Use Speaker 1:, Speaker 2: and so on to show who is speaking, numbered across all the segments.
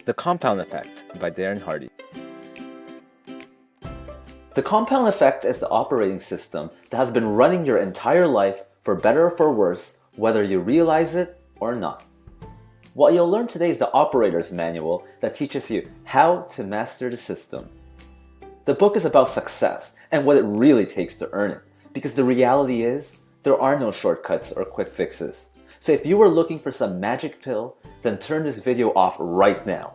Speaker 1: The Compound Effect by Darren Hardy.
Speaker 2: The compound effect is the operating system that has been running your entire life, for better or for worse, whether you realize it or not. What you'll learn today is the operator's manual that teaches you how to master the system. The book is about success and what it really takes to earn it, because the reality is, there are no shortcuts or quick fixes. So if you were looking for some magic pill, then turn this video off right now.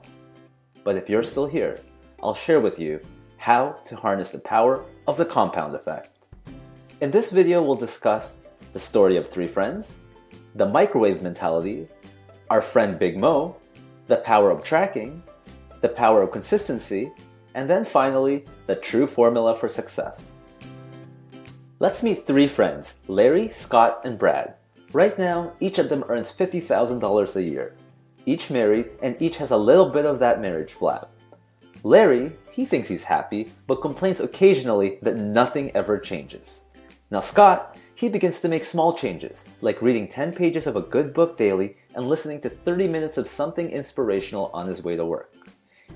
Speaker 2: But if you're still here, I'll share with you how to harness the power of the compound effect. In this video, we'll discuss the story of three friends, the microwave mentality, our friend Big Mo, the power of tracking, the power of consistency, and then finally, the true formula for success. Let's meet three friends, Larry, Scott, and Brad. Right now, each of them earns $50,000 a year. Each married, and each has a little bit of that marriage flab. Larry, he thinks he's happy, but complains occasionally that nothing ever changes. Now Scott, he begins to make small changes, like reading 10 pages of a good book daily and listening to 30 minutes of something inspirational on his way to work.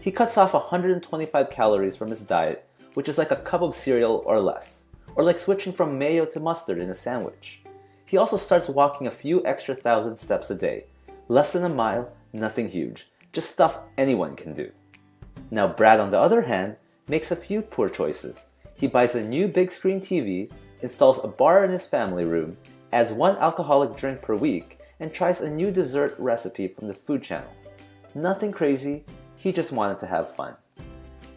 Speaker 2: He cuts off 125 calories from his diet, which is like a cup of cereal or less, or like switching from mayo to mustard in a sandwich. He also starts walking a few extra thousand steps a day. Less than a mile, nothing huge, just stuff anyone can do. Now Brad, on the other hand, makes a few poor choices. He buys a new big screen TV, installs a bar in his family room, adds one alcoholic drink per week, and tries a new dessert recipe from the food channel. Nothing crazy, he just wanted to have fun.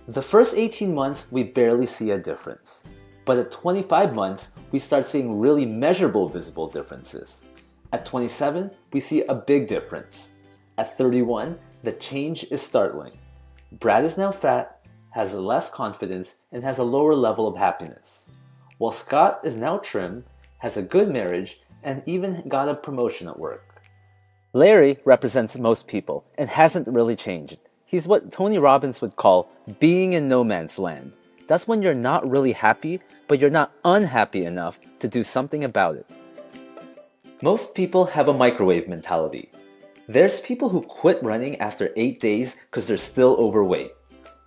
Speaker 2: The first 18 months, we barely see a difference. But at 25 months, we start seeing really measurable visible differences. At 27, we see a big difference. At 31, the change is startling. Brad is now fat, has less confidence, and has a lower level of happiness. While Scott is now trim, has a good marriage, and even got a promotion at work. Larry represents most people and hasn't really changed. He's what Tony Robbins would call being in no man's land. That's when you're not really happy, but you're not unhappy enough to do something about it. Most people have a microwave mentality. There's people who quit running after 8 days because they're still overweight.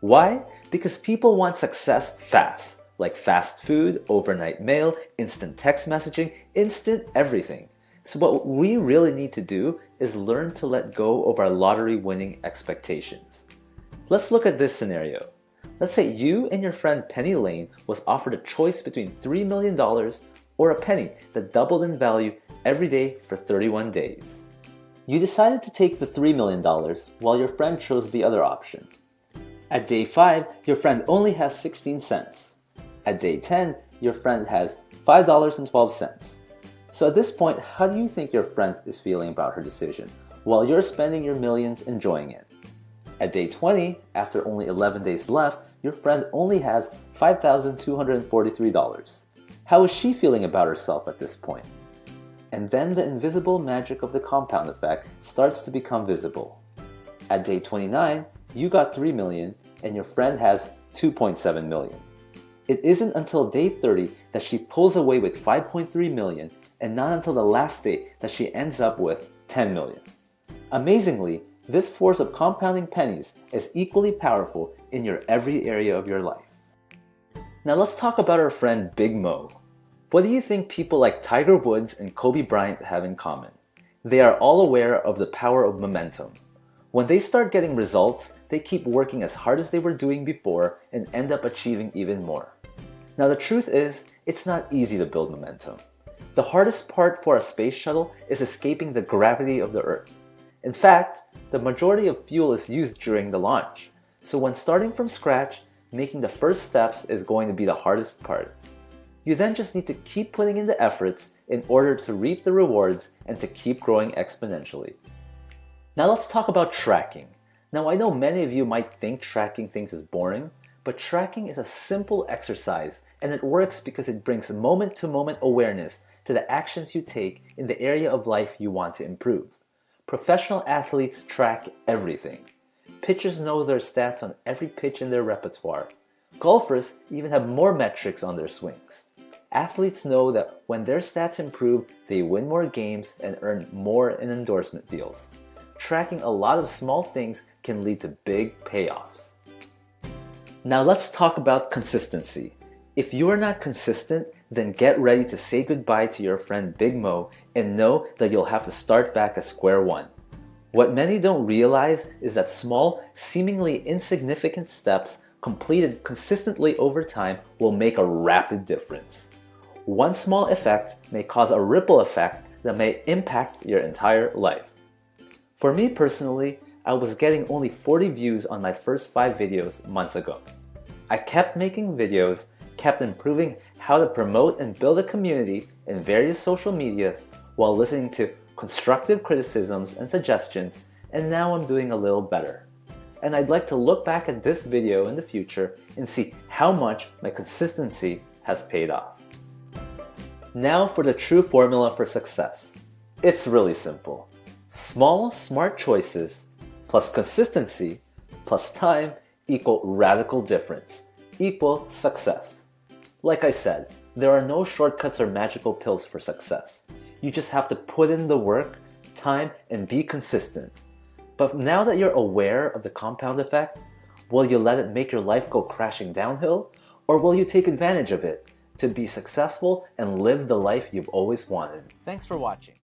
Speaker 2: Why? Because people want success fast, like fast food, overnight mail, instant text messaging, instant everything. So what we really need to do is learn to let go of our lottery-winning expectations. Let's look at this scenario. Let's say you and your friend Penny Lane was offered a choice between $3 million or a penny that doubled in value every day for 31 days. You decided to take the $3 million while your friend chose the other option. At day 5, your friend only has 16 cents. At day 10, your friend has $5.12. So at this point, how do you think your friend is feeling about her decision while you're spending your millions enjoying it? At day 20, after only 11 days left, your friend only has $5,243. How is she feeling about herself at this point? And then the invisible magic of the compound effect starts to become visible. At day 29, you got $3 million and your friend has $2.7 million. It isn't until day 30 that she pulls away with $5.3 million, and not until the last day that she ends up with $10 million. Amazingly, this force of compounding pennies is equally powerful in your every area of your life. Now let's talk about our friend Big Mo. What do you think people like Tiger Woods and Kobe Bryant have in common? They are all aware of the power of momentum. When they start getting results, they keep working as hard as they were doing before and end up achieving even more. Now the truth is, it's not easy to build momentum. The hardest part for a space shuttle is escaping the gravity of the Earth. In fact, the majority of fuel is used during the launch. So when starting from scratch, making the first steps is going to be the hardest part. You then just need to keep putting in the efforts in order to reap the rewards and to keep growing exponentially. Now let's talk about tracking. Now I know many of you might think tracking things is boring, but tracking is a simple exercise and it works because it brings moment-to-moment awareness to the actions you take in the area of life you want to improve. Professional athletes track everything. Pitchers know their stats on every pitch in their repertoire. Golfers even have more metrics on their swings. Athletes know that when their stats improve, they win more games and earn more in endorsement deals. Tracking a lot of small things can lead to big payoffs. Now let's talk about consistency. If you are not consistent, then get ready to say goodbye to your friend Big Mo and know that you'll have to start back at square one. What many don't realize is that small, seemingly insignificant steps completed consistently over time will make a rapid difference. One small effect may cause a ripple effect that may impact your entire life. For me personally, I was getting only 40 views on my first 5 videos months ago. I kept making videos, kept improving how to promote and build a community in various social medias while listening to constructive criticisms and suggestions, and now I'm doing a little better. And I'd like to look back at this video in the future and see how much my consistency has paid off. Now for the true formula for success. It's really simple. Small, smart choices plus consistency plus time equal radical difference equal success. Like I said, there are no shortcuts or magical pills for success. You just have to put in the work, time, and be consistent. But now that you're aware of the compound effect, will you let it make your life go crashing downhill? Or will you take advantage of it to be successful and live the life you've always wanted?
Speaker 1: Thanks for watching.